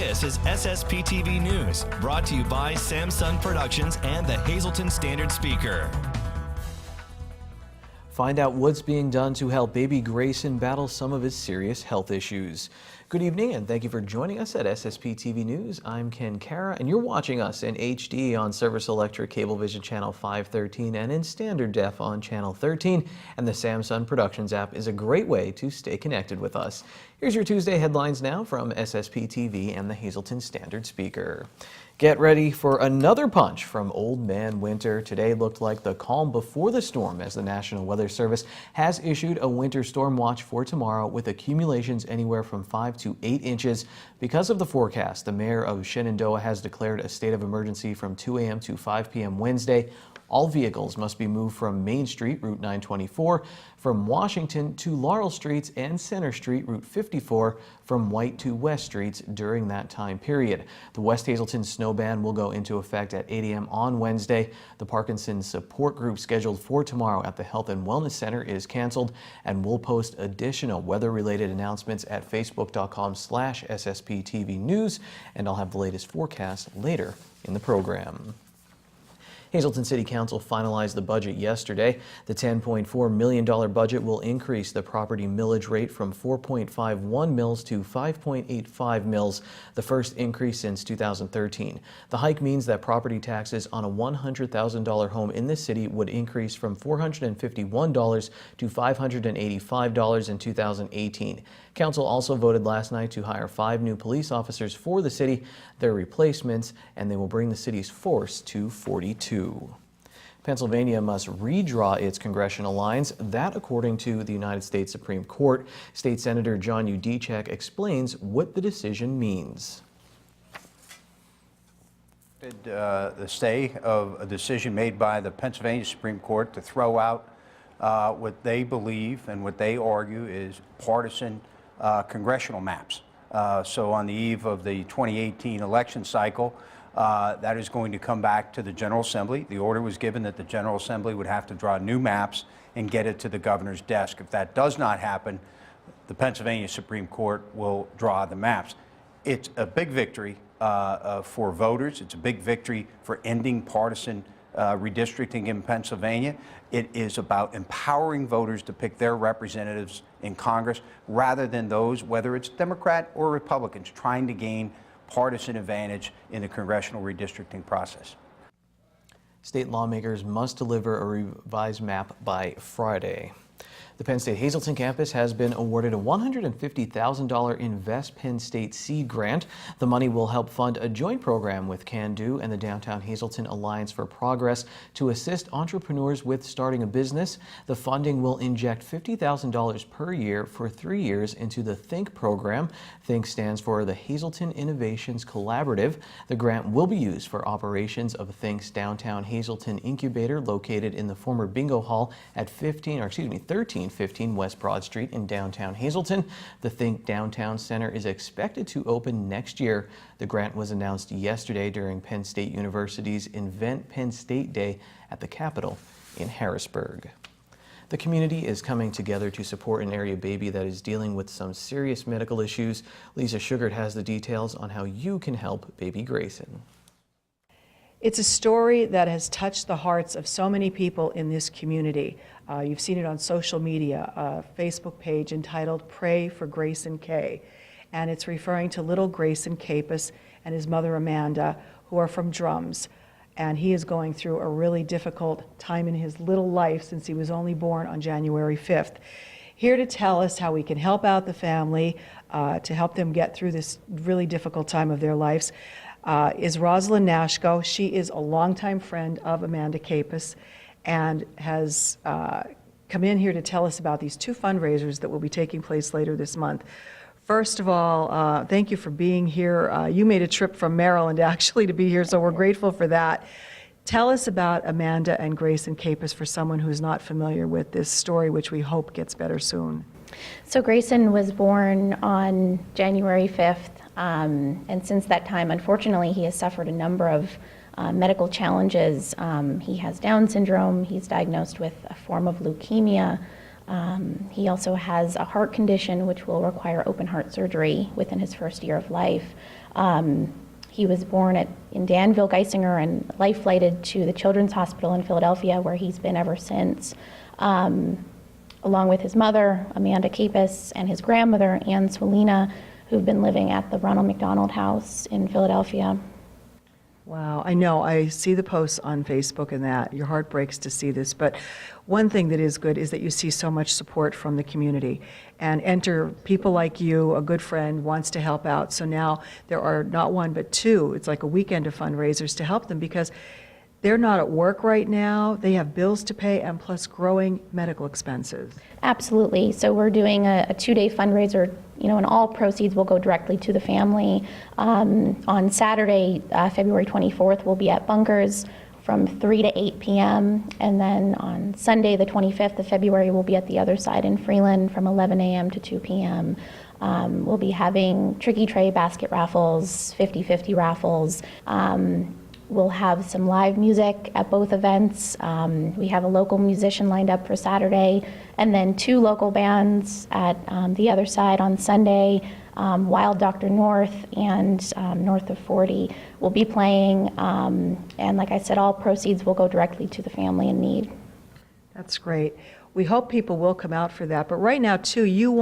This is SSPTV News, brought to you by Samsung Productions and the Hazleton Standard Speaker. Find out what's being done to help baby Grayson battle some of his serious health issues. Good evening and thank you for joining us at SSPTV News. I'm Ken Kara and you're watching us in HD on Service Electric Cablevision Channel 513 and in Standard Def on Channel 13. And the Samsung Productions app is a great way to stay connected with us. Here's your Tuesday headlines now from SSPTV and the Hazleton Standard Speaker. Get ready for another punch from Old Man Winter. Today looked like the calm before the storm as the National Weather Service has issued a winter storm watch for tomorrow with accumulations anywhere from 5 to 8 inches. Because of the forecast, the mayor of Shenandoah has declared a state of emergency from 2 a.m. to 5 p.m. Wednesday. All vehicles must be moved from Main Street, Route 924, from Washington to Laurel Streets and Center Street, Route 54, from White to West Streets during that time period. The West Hazleton snow ban will go into effect at 8 a.m. on Wednesday. The Parkinson's support group scheduled for tomorrow at the Health and Wellness Center is canceled, and we'll post additional weather-related announcements at facebook.com/SSPTV News, and I'll have the latest forecast later in the program. Hazleton City Council finalized the budget yesterday. The $10.4 million budget will increase the property millage rate from 4.51 mils to 5.85 mils, the first increase since 2013. The hike means that property taxes on a $100,000 home in the city would increase from $451 to $585 in 2018. Council also voted last night to hire 5 new police officers for the city, their replacements, and they will bring the city's force to 42. Pennsylvania must redraw its congressional lines. That, according to the United States Supreme Court. State Senator John Udicek explains what the decision means. The stay of a decision made by the Pennsylvania Supreme Court to throw out what they believe and what they argue is partisan congressional maps. So on the eve of the 2018 election cycle, that is going to come back to the General Assembly. The order was given that the General Assembly would have to draw new maps and get it to the governor's desk. If that does not happen, the Pennsylvania Supreme Court will draw the maps. It's a big victory for voters. It's a big victory for ending partisan redistricting in Pennsylvania. It is about empowering voters to pick their representatives in Congress rather than those, whether it's Democrat or Republicans, trying to gain partisan advantage in the congressional redistricting process. State lawmakers must deliver a revised map by Friday. The Penn State Hazleton campus has been awarded a $150,000 Invest Penn State seed grant. The money will help fund a joint program with Can Do and the Downtown Hazleton Alliance for Progress to assist entrepreneurs with starting a business. The funding will inject $50,000 per year for 3 years into the THINK program. THINK stands for the Hazleton Innovations Collaborative. The grant will be used for operations of THINK's Downtown Hazleton Incubator located in the former bingo hall at 1315 West Broad Street in downtown Hazleton. The Think Downtown Center is expected to open next year. The grant was announced yesterday during Penn State University's Invent Penn State Day at the Capitol in Harrisburg. The community is coming together to support an area baby that is dealing with some serious medical issues. Lisa Sugart has the details on how you can help baby Grayson. It's a story that has touched the hearts of so many people in this community. You've seen it on social media, a Facebook page entitled Pray for Grayson K. And it's referring to little Grayson Kapus and his mother Amanda, who are from Drums. And he is going through a really difficult time in his little life since he was only born on January 5th. Here to tell us how we can help out the family, to help them get through this really difficult time of their lives, is Rosalind Nashko. She is a longtime friend of Amanda Kapus and has come in here to tell us about these 2 fundraisers that will be taking place later this month. First of all, thank you for being here. You made a trip from Maryland actually to be here, so we're grateful for that. Tell us about Amanda and Grayson Kapus for someone who's not familiar with this story, which we hope gets better soon. So Grayson was born on January 5th, and since that time, unfortunately, he has suffered a number of medical challenges. He has Down syndrome, he's diagnosed with a form of leukemia, He also has a heart condition which will require open heart surgery within his first year of life. He was born in Danville, Geisinger, and life flighted to the Children's Hospital in Philadelphia, where he's been ever since, along with his mother, Amanda Kapus, and his grandmother, Ann Swalina, who've been living at the Ronald McDonald House in Philadelphia. Wow, I know. I see the posts on Facebook and that. Your heart breaks to see this. But one thing that is good is that you see so much support from the community. And enter people like you, a good friend, wants to help out. So now there are not one but two. It's like a weekend of fundraisers to help them because they're not at work right now. They have bills to pay and plus growing medical expenses. Absolutely. So we're doing a two-day fundraiser, and all proceeds will go directly to the family. On Saturday, February 24th, we'll be at Bunkers from 3 to 8 p.m. And then on Sunday, the 25th of February, we'll be at the other side in Freeland from 11 a.m. to 2 p.m. We'll be having tricky tray basket raffles, 50-50 raffles. We'll have some live music at both events. We have a local musician lined up for Saturday, and then 2 local bands at the other side on Sunday. Wild Dr. North and North of 40 will be playing, and like I said, all proceeds will go directly to the family in need. That's great. We hope people will come out for that. But right now, too, you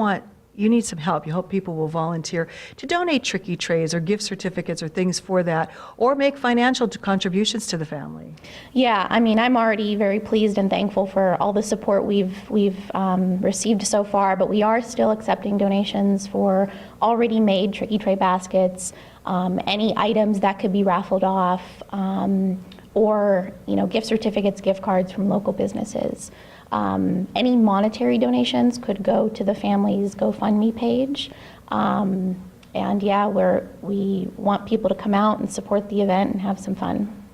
need some help. You hope people will volunteer to donate tricky trays or gift certificates or things for that, or make financial contributions to the family. Yeah, I'm already very pleased and thankful for all the support we've received so far, but we are still accepting donations for already made tricky tray baskets, any items that could be raffled off, or gift certificates, gift cards from local businesses. Any monetary donations could go to the family's GoFundMe page. And yeah, we want people to come out and support the event and have some fun.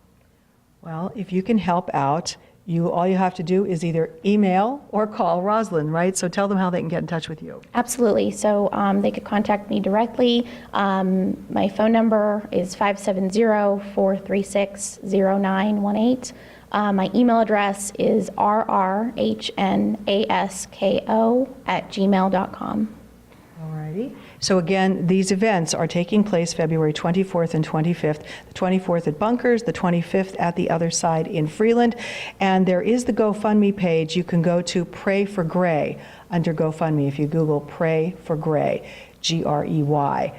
Well, if you can help out, all you have to do is either email or call Rosalind, right? So tell them how they can get in touch with you. Absolutely. So they could contact me directly. My phone number is 570-436-0918. My email address is rrhnasko@gmail.com. All righty. So again, these events are taking place February 24th and 25th. The 24th at Bunkers, the 25th at the other side in Freeland. And there is the GoFundMe page. You can go to Pray for Gray under GoFundMe. If you Google Pray for Gray, Grey,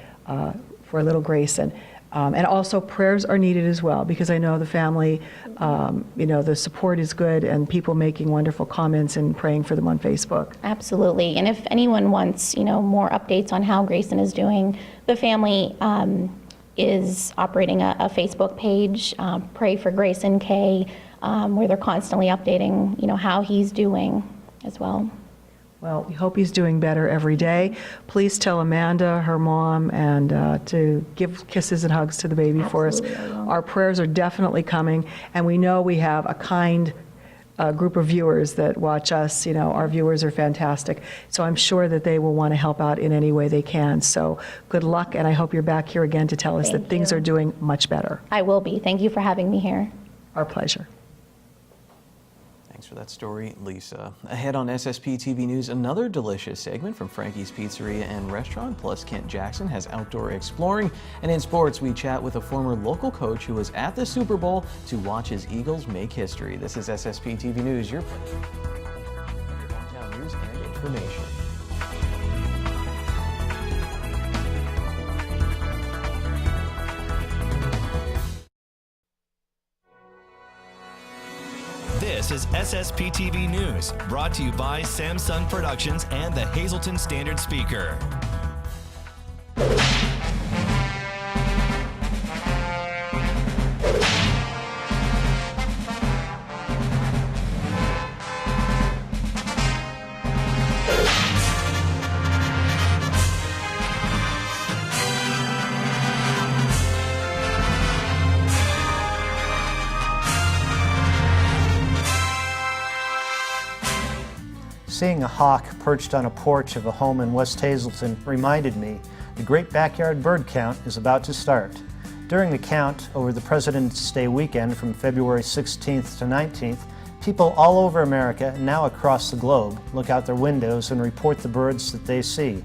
for little Grayson. And also prayers are needed as well, because I know the family, the support is good and people making wonderful comments and praying for them on Facebook. Absolutely. And if anyone wants, more updates on how Grayson is doing, the family is operating a Facebook page, Pray for Grayson K, where they're constantly updating, how he's doing as well. Well, we hope he's doing better every day. Please tell Amanda, her mom, and to give kisses and hugs to the baby for us. Our prayers are definitely coming, and we know we have a kind group of viewers that watch us. Our viewers are fantastic, so I'm sure that they will want to help out in any way they can. So good luck, and I hope you're back here again to tell us that things are doing much better. I will be. Thank you for having me here. Our pleasure. Thanks for that story, Lisa. Ahead on SSPTV News, another delicious segment from Frankie's Pizzeria and Restaurant, plus Kent Jackson has outdoor exploring. And in sports, we chat with a former local coach who was at the Super Bowl to watch his Eagles make history. This is SSPTV News, your hometown news and information. This is SSPTV News, brought to you by Samsung Productions and the Hazleton Standard Speaker. Seeing a hawk perched on a porch of a home in West Hazleton reminded me the great backyard bird count is about to start. During the count over the President's Day weekend from February 16th to 19th, People all over America, and now across the globe, look out their windows and report the birds that they see.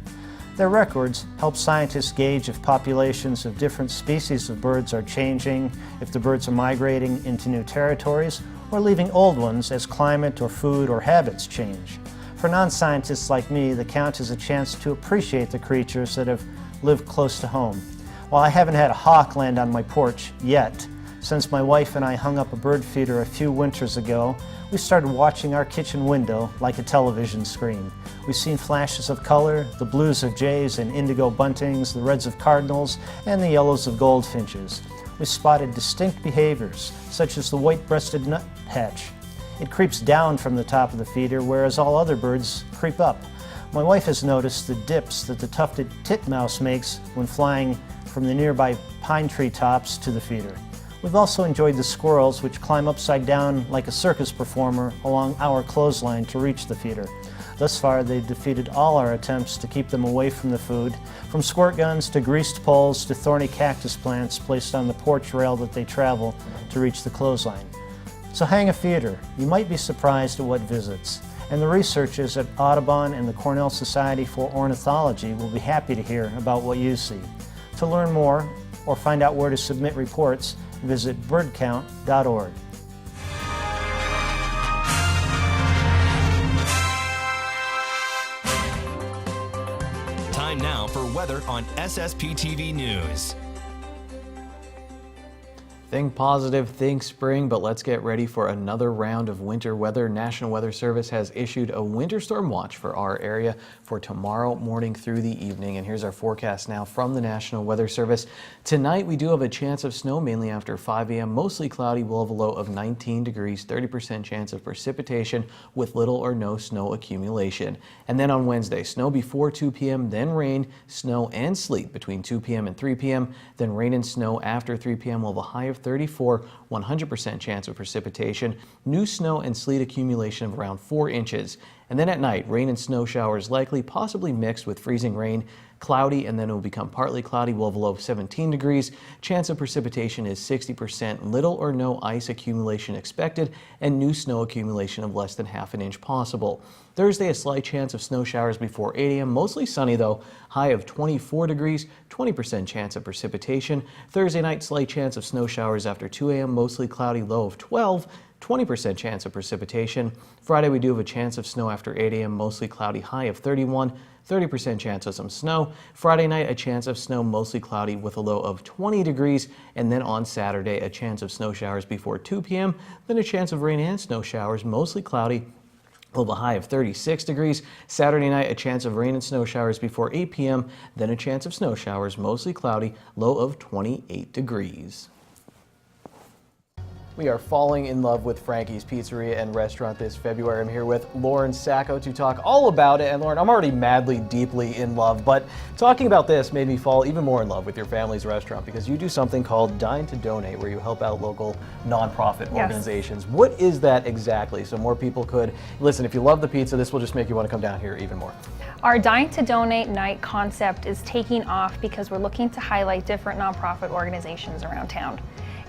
Their records help scientists gauge if populations of different species of birds are changing, if the birds are migrating into new territories, or leaving old ones as climate or food or habits change. For non-scientists like me, the count is a chance to appreciate the creatures that have lived close to home. While I haven't had a hawk land on my porch yet, since my wife and I hung up a bird feeder a few winters ago, we started watching our kitchen window like a television screen. We've seen flashes of color, the blues of jays and indigo buntings, the reds of cardinals, and the yellows of goldfinches. We spotted distinct behaviors, such as the white-breasted nuthatch. It creeps down from the top of the feeder, whereas all other birds creep up. My wife has noticed the dips that the tufted titmouse makes when flying from the nearby pine tree tops to the feeder. We've also enjoyed the squirrels, which climb upside down like a circus performer along our clothesline to reach the feeder. Thus far, they've defeated all our attempts to keep them away from the food, from squirt guns to greased poles to thorny cactus plants placed on the porch rail that they travel to reach the clothesline. So hang a feeder. You might be surprised at what visits. And the researchers at Audubon and the Cornell Society for Ornithology will be happy to hear about what you see. To learn more or find out where to submit reports, visit birdcount.org. Time now for weather on SSPTV News. Think positive, think spring, but let's get ready for another round of winter weather. National Weather Service has issued a winter storm watch for our area for tomorrow morning through the evening. And here's our forecast now from the National Weather Service. Tonight, we do have a chance of snow mainly after 5 a.m. Mostly cloudy. We'll have a low of 19 degrees, 30% chance of precipitation with little or no snow accumulation. And then on Wednesday, snow before 2 p.m., then rain, snow and sleet between 2 p.m. and 3 p.m., then rain and snow after 3 p.m. We'll have a high of 34, 100% chance of precipitation, new snow and sleet accumulation of around 4 inches. And then at night, rain and snow showers likely, possibly mixed with freezing rain, cloudy, and then it will become partly cloudy. We'll have a low of 17 degrees. Chance of precipitation is 60%, little or no ice accumulation expected, and new snow accumulation of less than ½ an inch possible. Thursday, a slight chance of snow showers before 8 a.m., mostly sunny though, high of 24 degrees, 20% chance of precipitation. Thursday night, slight chance of snow showers after 2 a.m., mostly cloudy, low of 12, 20% chance of precipitation. Friday, we do have a chance of snow after 8 a.m., mostly cloudy, high of 31, 30% chance of some snow. Friday night, a chance of snow, mostly cloudy with a low of 20 degrees. And then on Saturday, a chance of snow showers before 2 p.m., then a chance of rain and snow showers, mostly cloudy, we'll have a high of 36 degrees. Saturday night, a chance of rain and snow showers before 8 p.m., then a chance of snow showers, mostly cloudy, low of 28 degrees. We are falling in love with Frankie's Pizzeria and Restaurant this February. I'm here with Lauren Sacco to talk all about it. And Lauren, I'm already madly, deeply in love, but talking about this made me fall even more in love with your family's restaurant because you do something called Dine to Donate, where you help out local nonprofit organizations. What is that exactly? So more people could, listen, if you love the pizza, this will just make you want to come down here even more. Our Dine to Donate night concept is taking off because we're looking to highlight different nonprofit organizations around town.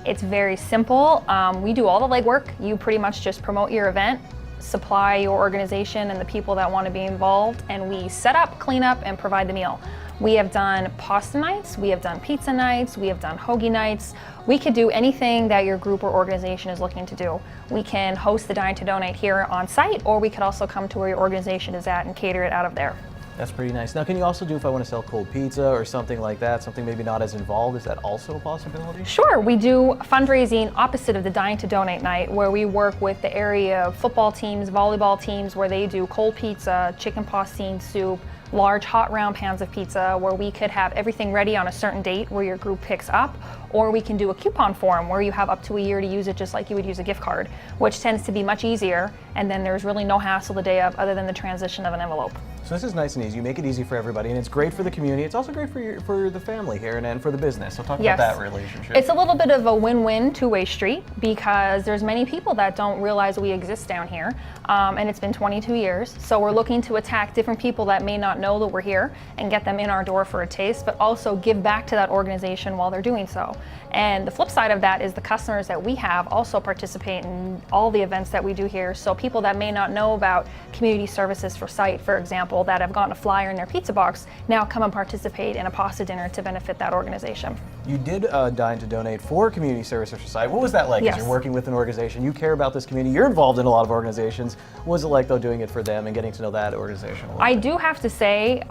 It's very simple. We do all the legwork. You pretty much just promote your event, supply your organization and the people that want to be involved, and we set up, clean up, and provide the meal. We have done pasta nights, we have done pizza nights, we have done hoagie nights. We could do anything that your group or organization is looking to do. We can host the Dine to Donate here on site, or we could also come to where your organization is at and cater it out of there. That's pretty nice. Now, can you also do, if I want to sell cold pizza or something like that, something maybe not as involved, is that also a possibility? Sure, we do fundraising opposite of the Dine to Donate night, where we work with the area football teams, volleyball teams, where they do cold pizza, chicken pastine soup, large hot round pans of pizza, where we could have everything ready on a certain date where your group picks up, or we can do a coupon form where you have up to a year to use it just like you would use a gift card, which tends to be much easier, and then there's really no hassle the day of other than the transition of an envelope. So this is nice and easy. You make it easy for everybody, and it's great for the community. It's also great for the family here and for the business. So talk about that relationship. It's a little bit of a win-win, two-way street, because there's many people that don't realize we exist down here, and it's been 22 years. So we're looking to attack different people that may not know that we're here and get them in our door for a taste, but also give back to that organization while they're doing so. And the flip side of that is the customers that we have also participate in all the events that we do here. So people that may not know about community services for sight, for example, that have gotten a flyer in their pizza box, now come and participate in a pasta dinner to benefit that organization. You did Dine to Donate for Community Services Society. What was that like? Yes. As you're working with an organization, you care about this community, you're involved in a lot of organizations. What was it like, though, doing it for them and getting to know that organization a little I bit? do have to say,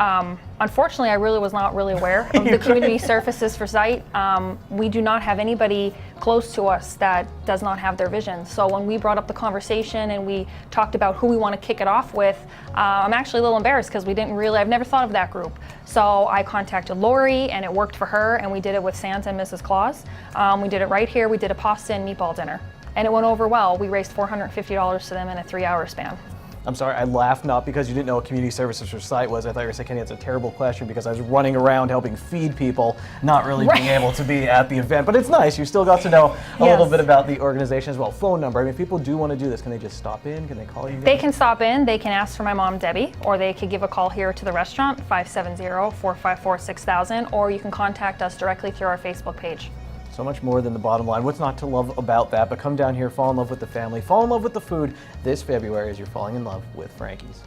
unfortunately, I really was not really aware of the Community Services for Sight. We do not have anybody close to us that does not have their vision. So when we brought up the conversation and we talked about who we want to kick it off with, I'm actually a little embarrassed because I've never thought of that group. So I contacted Lori and it worked for her, and we did it with Santa and Mrs. Claus. We did it right here. We did a pasta and meatball dinner, and it went over well. We raised $450 to them in a 3-hour span. I'm sorry, I laughed not because you didn't know what Community Services for Sight was. I thought you were saying, Kenny, that's a terrible question because I was running around helping feed people, not really being able to be at the event. But it's nice. You still got to know a little bit about the organization as well. Phone number. I mean, if people do want to do this, can they just stop in? Can they call you guys? They can stop in. They can ask for my mom, Debbie, or they could give a call here to the restaurant, 570-454-6000, or you can contact us directly through our Facebook page. So much more than the bottom line. What's not to love about that? But come down here, fall in love with the family, fall in love with the food this February as you're falling in love with Frankie's.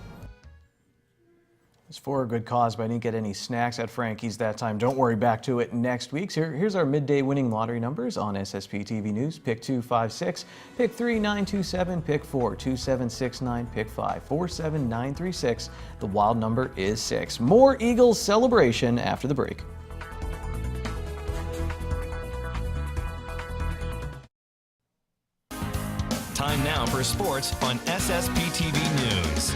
It's for a good cause, but I didn't get any snacks at Frankie's that time. Don't worry, back to it next week. So here's our midday winning lottery numbers on SSPTV News. Pick 256, pick 3927, pick 4 2769, pick 5 47936. The wild number is 6. More Eagles celebration after the break. Time now for sports on SSPTV News.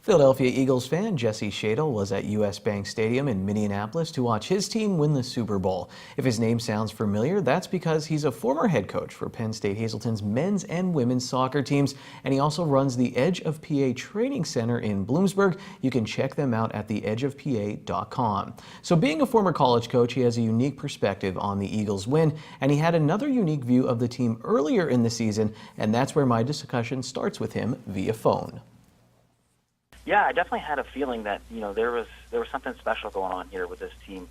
Philadelphia Eagles fan Jesse Shadle was at US Bank Stadium in Minneapolis to watch his team win the Super Bowl. If his name sounds familiar, that's because he's a former head coach for Penn State Hazelton's men's and women's soccer teams, and he also runs the Edge of PA Training Center in Bloomsburg. You can check them out at theedgeofpa.com. So being a former college coach, he has a unique perspective on the Eagles' win, and he had another unique view of the team earlier in the season, and that's where my discussion starts with him via phone. Yeah, I definitely had a feeling that, there was something special going on here with this team.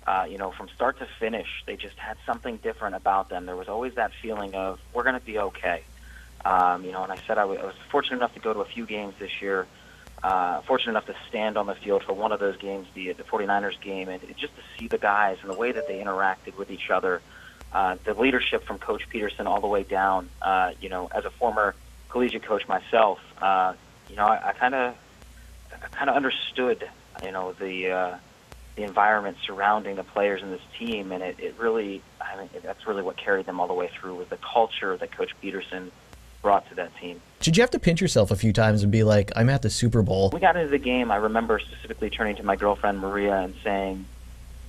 From start to finish, they just had something different about them. There was always that feeling of, we're going to be okay. And I said I was fortunate enough to go to a few games this year, fortunate enough to stand on the field for one of those games, the 49ers game, and just to see the guys and the way that they interacted with each other, the leadership from Coach Peterson all the way down. As a former collegiate coach myself, I kind of understood, the environment surrounding the players in this team, and it really, that's really what carried them all the way through, was the culture that Coach Peterson brought to that team. Did you have to pinch yourself a few times and be like, I'm at the Super Bowl? We got into the game. I remember specifically turning to my girlfriend Maria and saying,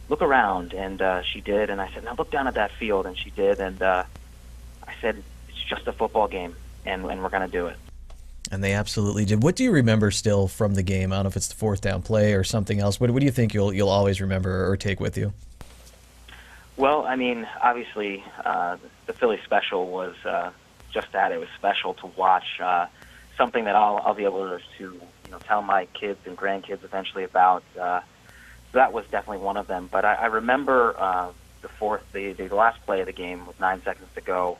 look around, and she did, and I said, now look down at that field, and she did, and I said, it's just a football game, and we're going to do it. And they absolutely did. What do you remember still from the game? I don't know if it's the fourth down play or something else. What do you think you'll always remember or take with you? Well, obviously, the Philly special was just that. It was special to watch, something that I'll be able to tell my kids and grandkids eventually about. So that was definitely one of them. But I remember the last play of the game with 9 seconds to go.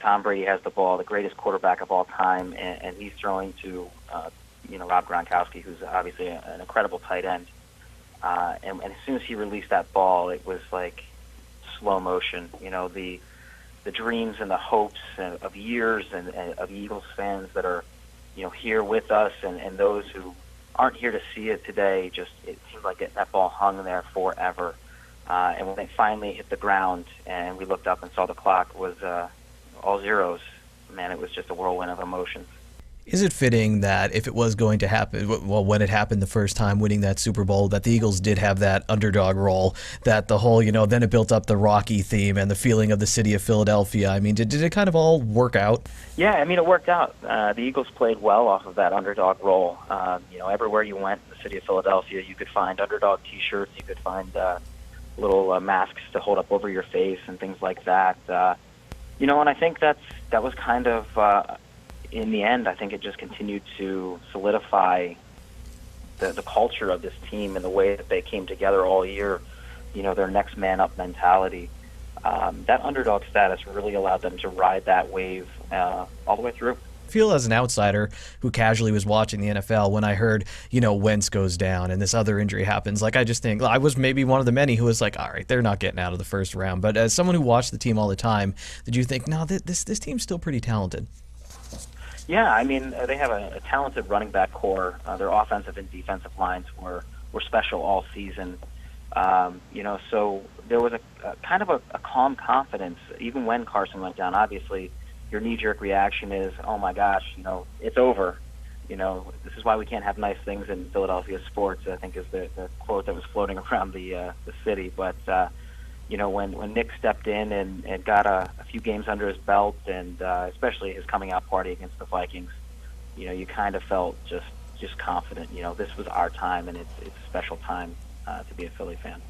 Tom Brady has the ball, the greatest quarterback of all time, and he's throwing to, Rob Gronkowski, who's obviously an incredible tight end. And as soon as he released that ball, it was like slow motion. The dreams and the hopes of years and of Eagles fans that are, here with us, and those who aren't here to see it today. It seemed like that ball hung there forever. And when it finally hit the ground, and we looked up and saw the clock was all zeros, man, it was just a whirlwind of emotions. Is it fitting that if it was going to happen, well, when it happened the first time, winning that Super Bowl, that the Eagles did have that underdog role, that the whole, then it built up the Rocky theme and the feeling of the city of Philadelphia? I mean, did it kind of all work out? Yeah, I mean, it worked out. The Eagles played well off of that underdog role. Everywhere you went in the city of Philadelphia, you could find underdog T-shirts, you could find little masks to hold up over your face and things like that. And I think that was kind of... in the end, I think it just continued to solidify the culture of this team and the way that they came together all year, their next man up mentality. That underdog status really allowed them to ride that wave all the way through. I feel as an outsider who casually was watching the NFL when I heard, Wentz goes down and this other injury happens. Like, I just think I was maybe one of the many who was like, all right, they're not getting out of the first round. But as someone who watched the team all the time, did you think, no, this team's still pretty talented? Yeah, I mean, they have a talented running back core. Their offensive and defensive lines were special all season. So there was a kind of a calm confidence, even when Carson went down. Obviously, your knee-jerk reaction is, oh my gosh, it's over. This is why we can't have nice things in Philadelphia sports, I think is the quote that was floating around the city. But when Nick stepped in and got a few games under his belt, and especially his coming out party against the Vikings, you kind of felt just confident. This was our time, and it's a special time to be a Philly fan.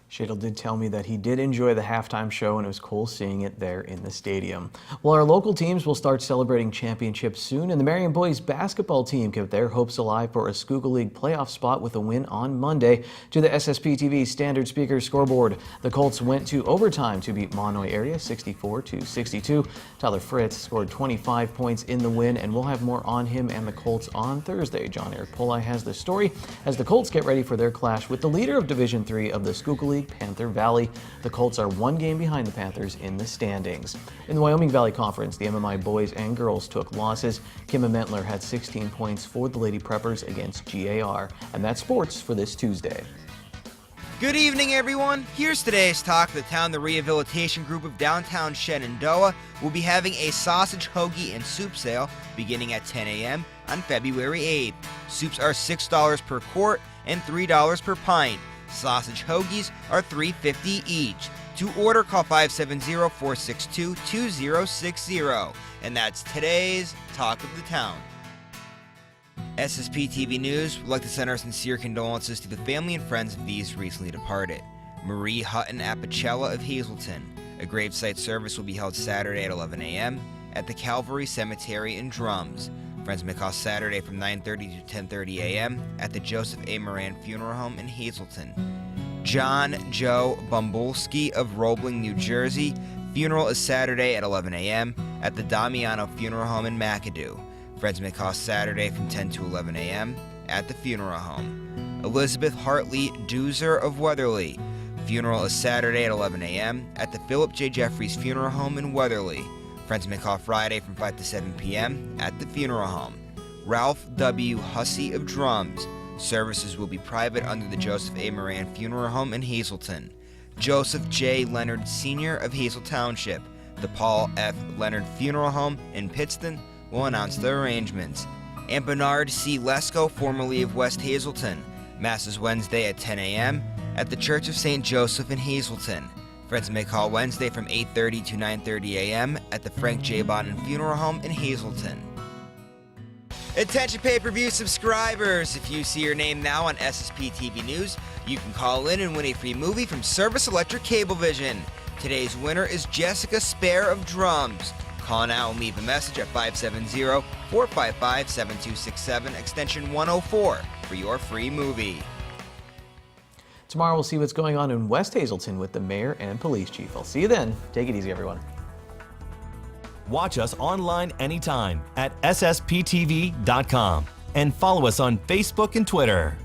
Shadle did tell me that he did enjoy the halftime show, and it was cool seeing it there in the stadium. Well, our local teams will start celebrating championships soon, and the Marion boys basketball team kept their hopes alive for a Schuylkill League playoff spot with a win on Monday. To the SSPTV Standard Speaker scoreboard, the Colts went to overtime to beat Monoy area 64-62. Tyler Fritz scored 25 points in the win, and we'll have more on him and the Colts on Thursday. John Eric Polai has the story as the Colts get ready for their clash with the leader of Division III of the Schuylkill League, Panther Valley. The Colts are one game behind the Panthers in the standings. In the Wyoming Valley Conference, the MMI boys and girls took losses. Kimma Mentler had 16 points for the Lady Preppers against GAR. And that's sports for this Tuesday. Good evening, everyone. Here's today's talk. The town, the Rehabilitation Group of Downtown Shenandoah, will be having a sausage, hoagie, and soup sale beginning at 10 a.m. on February 8th. Soups are $6 per quart and $3 per pint. Sausage hoagies are $3.50 each. To order, call 570-462-2060. And that's today's Talk of the Town. SSPTV News would like to send our sincere condolences to the family and friends of these recently departed. Marie Hutton Apicella of Hazleton. A gravesite service will be held Saturday at 11 a.m. at the Calvary Cemetery in Drums. Friends may call Saturday from 9:30 to 10:30 a.m. at the Joseph A. Moran Funeral Home in Hazleton. John Joe Bumbulski of Roebling, New Jersey. Funeral is Saturday at 11 a.m. at the Damiano Funeral Home in McAdoo. Friends may call Saturday from 10 to 11 a.m. at the funeral home. Elizabeth Hartley Doozer of Weatherly. Funeral is Saturday at 11 a.m. at the Philip J. Jeffries Funeral Home in Weatherly. Friends may call Friday from 5 to 7 p.m. at the funeral home. Ralph W. Hussey of Drums. Services will be private under the Joseph A. Moran Funeral Home in Hazleton. Joseph J. Leonard Sr. of Hazel Township. The Paul F. Leonard Funeral Home in Pittston will announce the arrangements. And Bernard C. Lesko, formerly of West Hazleton. Mass is Wednesday at 10 a.m. at the Church of St. Joseph in Hazleton. Friends may call Wednesday from 8:30 to 9:30 a.m. at the Frank J. Bodden Funeral Home in Hazleton. Attention pay-per-view subscribers! If you see your name now on SSPTV News, you can call in and win a free movie from Service Electric Cablevision. Today's winner is Jessica Spare of Drums. Call now and leave a message at 570-455-7267, extension 104 for your free movie. Tomorrow we'll see what's going on in West Hazleton with the mayor and police chief. I'll see you then. Take it easy, everyone. Watch us online anytime at ssptv.com and follow us on Facebook and Twitter.